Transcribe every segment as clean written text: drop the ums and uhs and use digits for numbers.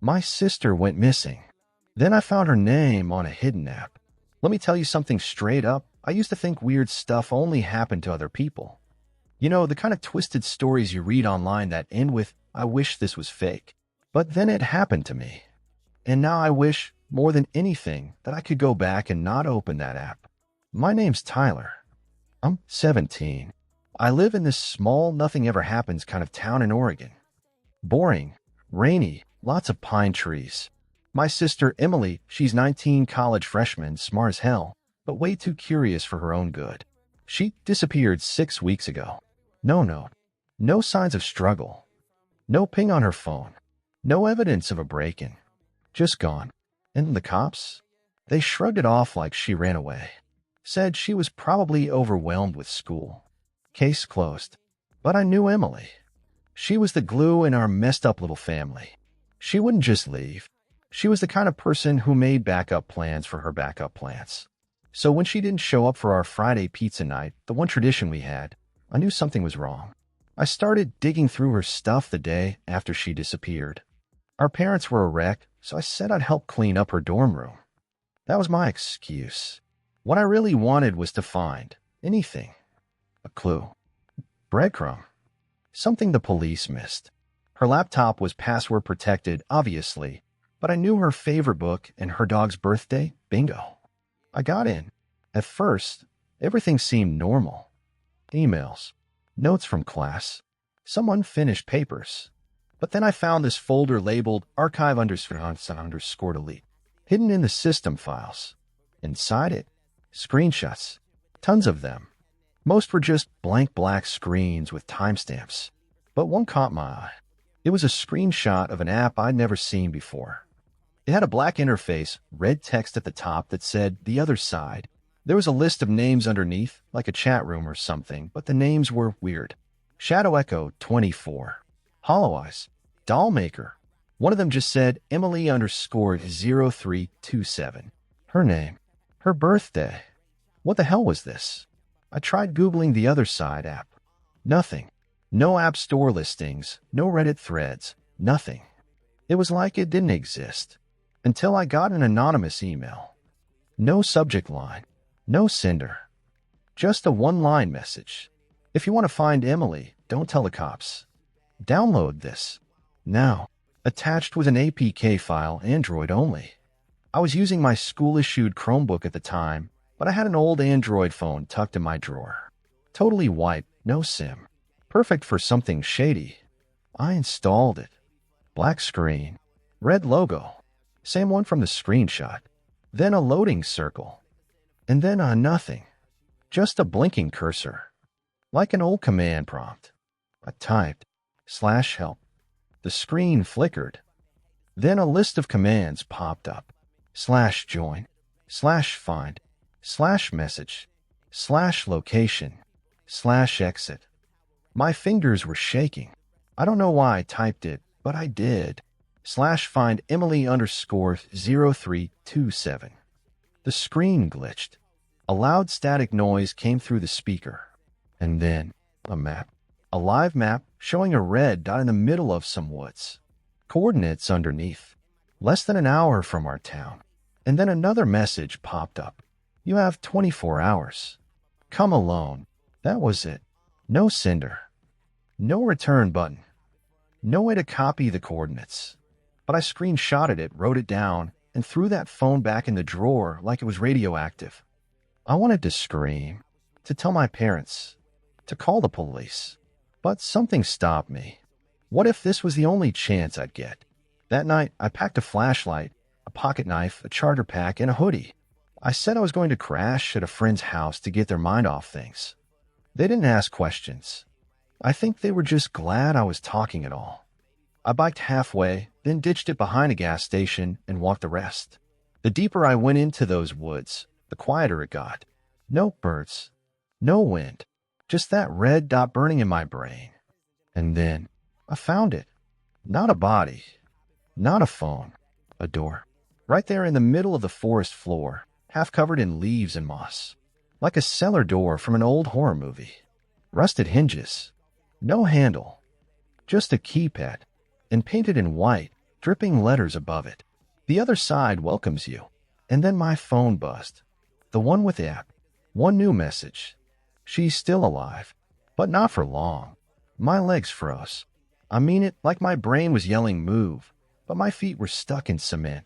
My sister went missing. Then I found her name on a hidden app. Let me tell you something straight up. I used to think weird stuff only happened to other people. You know, the kind of twisted stories you read online that end with, "I wish this was fake." But then it happened to me. And now I wish, more than anything, that I could go back and not open that app. My name's Tyler. I'm 17. I live in this small, nothing ever happens kind of town in Oregon. Boring, rainy, lots of pine trees. My sister Emily, she's 19, college freshman, smart as hell, but way too curious for her own good. She disappeared 6 weeks ago. No note. No signs of struggle. No ping on her phone. No evidence of a break-in. Just gone. And the cops? They shrugged it off like she ran away. Said she was probably overwhelmed with school. Case closed. But I knew Emily. She was the glue in our messed up little family. She wouldn't just leave. She was the kind of person who made backup plans for her backup plans. So when she didn't show up for our Friday pizza night, the one tradition we had, I knew something was wrong. I started digging through her stuff the day after she disappeared. Our parents were a wreck, so I said I'd help clean up her dorm room. That was my excuse. What I really wanted was to find anything. A clue. Breadcrumb. Something the police missed. Her laptop was password protected, obviously, but I knew her favorite book and her dog's birthday. Bingo. I got in. At first, everything seemed normal. Emails, notes from class, some unfinished papers. But then I found this folder labeled archive underscore delete, hidden in the system files. Inside it, screenshots, tons of them. Most were just blank black screens with timestamps. But one caught my eye. It was a screenshot of an app I'd never seen before. It had a black interface, red text at the top that said "The Other Side." There was a list of names underneath, like a chat room or something, but the names were weird. Shadow Echo 24. Hollow Eyes. Dollmaker. One of them just said Emily underscore 0327. Her name. Her birthday. What the hell was this? I tried Googling the Other Side app. Nothing. No App Store listings, no Reddit threads, nothing. It was like it didn't exist. Until I got an anonymous email. No subject line. No sender. Just a one-line message. If you want to find Emily, don't tell the cops. Download this. Now. Attached was an APK file, Android only. I was using my school-issued Chromebook at the time, but I had an old Android phone tucked in my drawer. Totally white, no SIM. Perfect for something shady. I installed it. Black screen. Red logo. Same one from the screenshot. Then a loading circle. And then a nothing. Just a blinking cursor. Like an old command prompt. I typed /help. The screen flickered. Then a list of commands popped up. /join, /find, /message, /location, /exit. My fingers were shaking. I don't know why I typed it, but I did. /find Emily underscore 0327. The screen glitched. A loud static noise came through the speaker. And then a map. A live map showing a red dot in the middle of some woods. Coordinates underneath. Less than an hour from our town. And then another message popped up. You have 24 hours. Come alone. That was it. No sender. No return button. No way to copy the coordinates. But I screenshotted it, wrote it down, and threw that phone back in the drawer like it was radioactive. I wanted to scream, to tell my parents, to call the police. But something stopped me. What if this was the only chance I'd get? That night, I packed a flashlight, a pocket knife, a charter pack, and a hoodie. I said I was going to crash at a friend's house to get their mind off things. They didn't ask questions. I think they were just glad I was talking at all. I biked halfway, then ditched it behind a gas station and walked the rest. The deeper I went into those woods, the quieter it got. No birds, no wind, just that red dot burning in my brain. And then I found it. Not a body, not a phone, a door. Right there in the middle of the forest floor, half covered in leaves and moss. Like a cellar door from an old horror movie. Rusted hinges. No handle. Just a keypad. And painted in white, dripping letters above it. The other side welcomes you. And then my phone buzzed. The one with the app. One new message. She's still alive. But not for long. My legs froze. I mean it like my brain was yelling move, but my feet were stuck in cement.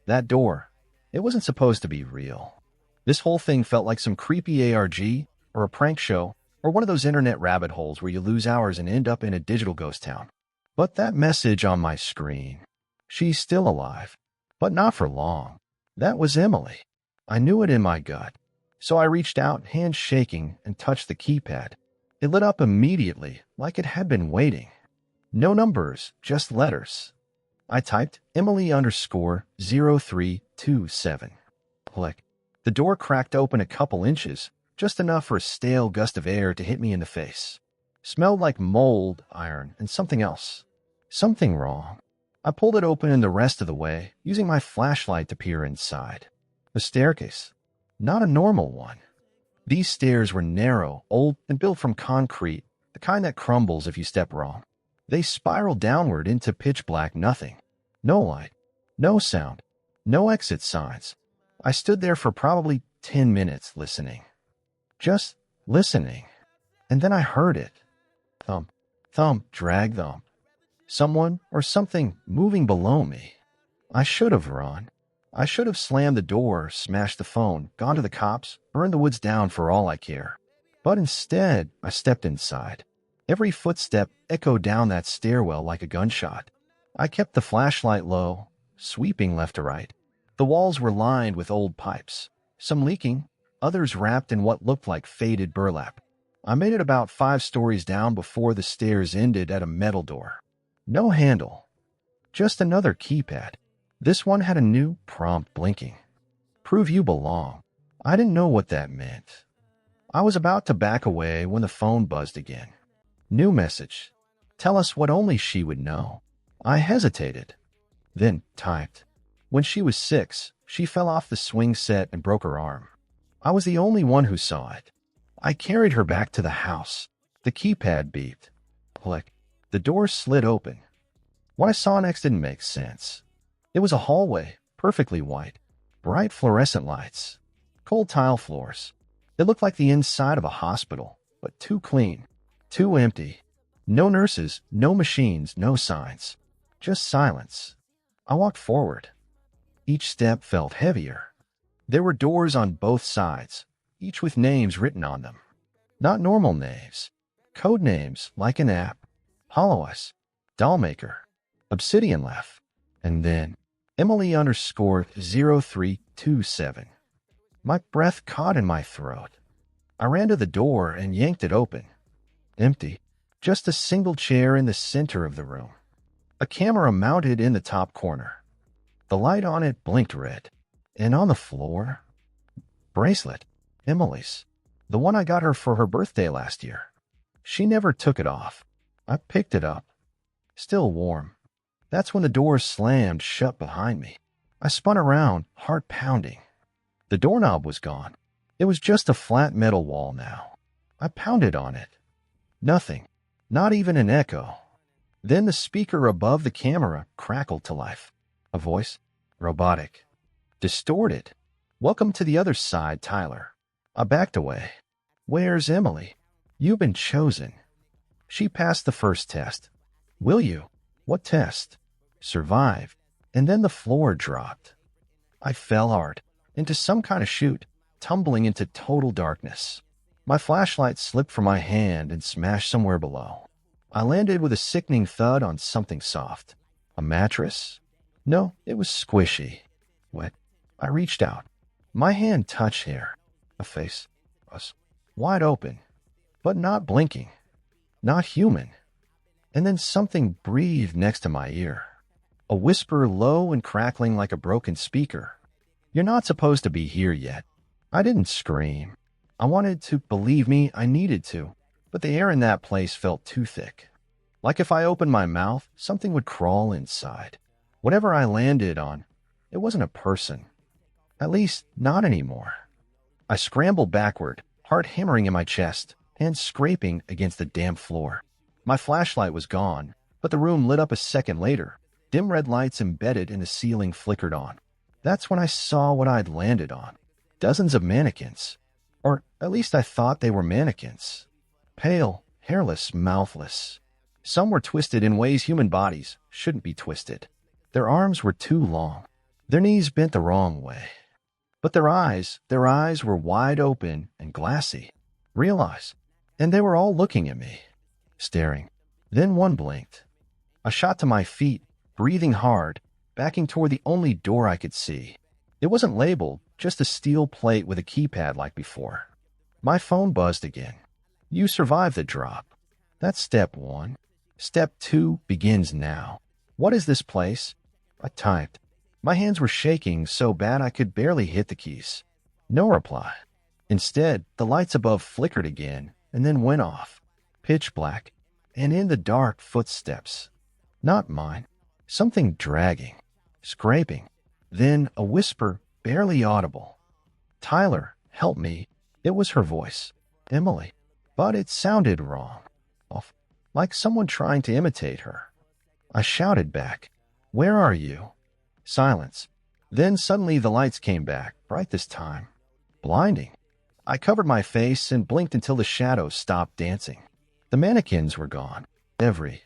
That door, it wasn't supposed to be real. This whole thing felt like some creepy ARG, or a prank show, or one of those internet rabbit holes where you lose hours and end up in a digital ghost town. But that message on my screen, she's still alive, but not for long. That was Emily. I knew it in my gut. So I reached out, hands shaking, and touched the keypad. It lit up immediately, like it had been waiting. No numbers, just letters. I typed Emily_0327. Click. The door cracked open a couple inches, just enough for a stale gust of air to hit me in the face. Smelled like mold, iron, and something else. Something wrong. I pulled it open the rest of the way, using my flashlight to peer inside. The staircase. Not a normal one. These stairs were narrow, old, and built from concrete, the kind that crumbles if you step wrong. They spiraled downward into pitch black nothing. No light, no sound, no exit signs. I stood there for probably 10 minutes listening. Just listening. And then I heard it. Thump, thump, drag, thump. Someone or something moving below me. I should have run. I should have slammed the door, smashed the phone, gone to the cops, burned the woods down for all I care. But instead, I stepped inside. Every footstep echoed down that stairwell like a gunshot. I kept the flashlight low, sweeping left to right. The walls were lined with old pipes, some leaking, others wrapped in what looked like faded burlap. I made it about 5 stories down before the stairs ended at a metal door. No handle, just another keypad. This one had a new prompt blinking. Prove you belong. I didn't know what that meant. I was about to back away when the phone buzzed again. New message. Tell us what only she would know. I hesitated, then typed. When she was 6, she fell off the swing set and broke her arm. I was the only one who saw it. I carried her back to the house. The keypad beeped. Click. The door slid open. What I saw next didn't make sense. It was a hallway, perfectly white, bright fluorescent lights, cold tile floors. It looked like the inside of a hospital, but too clean, too empty. No nurses, no machines, no signs. Just silence. I walked forward. Each step felt heavier. There were doors on both sides, each with names written on them. Not normal names. Code names like an app. Hollow Eyes, Dollmaker, Obsidian Laugh, and then Emily_0327. My breath caught in my throat. I ran to the door and yanked it open. Empty. Just a single chair in the center of the room. A camera mounted in the top corner. The light on it blinked red. And on the floor, bracelet. Emily's. The one I got her for her birthday last year. She never took it off. I picked it up. Still warm. That's when the door slammed shut behind me. I spun around, heart pounding. The doorknob was gone. It was just a flat metal wall now. I pounded on it. Nothing. Not even an echo. Then the speaker above the camera crackled to life. A voice. Robotic. Distorted. Welcome to the other side, Tyler. I backed away. Where's Emily? You've been chosen. She passed the first test. Will you? What test? Survived. And then the floor dropped. I fell hard, into some kind of chute, tumbling into total darkness. My flashlight slipped from my hand and smashed somewhere below. I landed with a sickening thud on something soft. A mattress? No, it was squishy. Wet. I reached out. My hand touched hair. A face was wide open, but not blinking. Not human. And then something breathed next to my ear. A whisper low and crackling like a broken speaker. You're not supposed to be here yet. I didn't scream. I wanted to believe me, I needed to, but the air in that place felt too thick. Like if I opened my mouth, something would crawl inside. Whatever I landed on, it wasn't a person. At least, not anymore. I scrambled backward, heart hammering in my chest, hands scraping against the damp floor. My flashlight was gone, but the room lit up a second later. Dim red lights embedded in the ceiling flickered on. That's when I saw what I'd landed on. Dozens of mannequins. Or at least I thought they were mannequins. Pale, hairless, mouthless. Some were twisted in ways human bodies shouldn't be twisted. Their arms were too long. Their knees bent the wrong way. But their eyes were wide open and glassy. Real eyes. And they were all looking at me, staring. Then one blinked. I shot to my feet, breathing hard, backing toward the only door I could see. It wasn't labeled, just a steel plate with a keypad like before. My phone buzzed again. You survived the drop. That's step 1. Step 2 begins now. What is this place? I typed. My hands were shaking so bad I could barely hit the keys. No reply. Instead, the lights above flickered again and then went off. Pitch black. And in the dark, footsteps. Not mine. Something dragging. Scraping. Then a whisper, barely audible. Tyler, help me. It was her voice. Emily. But it sounded wrong. Off. Like someone trying to imitate her. I shouted back. Where are you? Silence. Then suddenly the lights came back, bright this time. Blinding. I covered my face and blinked until the shadows stopped dancing. The mannequins were gone. Every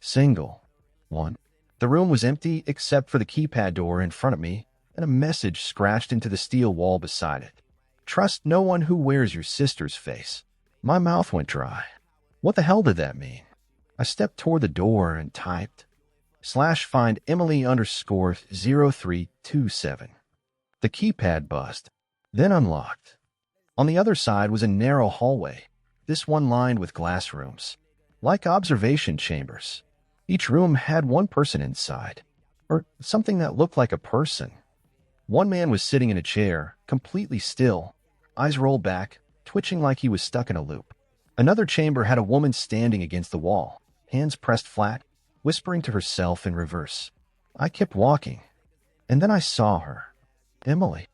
single one. The room was empty except for the keypad door in front of me and a message scratched into the steel wall beside it. Trust no one who wears your sister's face. My mouth went dry. What the hell did that mean? I stepped toward the door and typed /find Emily _0327. The keypad buzzed, then unlocked. On the other side was a narrow hallway, this one lined with glass rooms, like observation chambers. Each room had one person inside, or something that looked like a person. One man was sitting in a chair, completely still, eyes rolled back, twitching like he was stuck in a loop. Another chamber had a woman standing against the wall, hands pressed flat, whispering to herself in reverse. I kept walking, and then I saw her. Emily.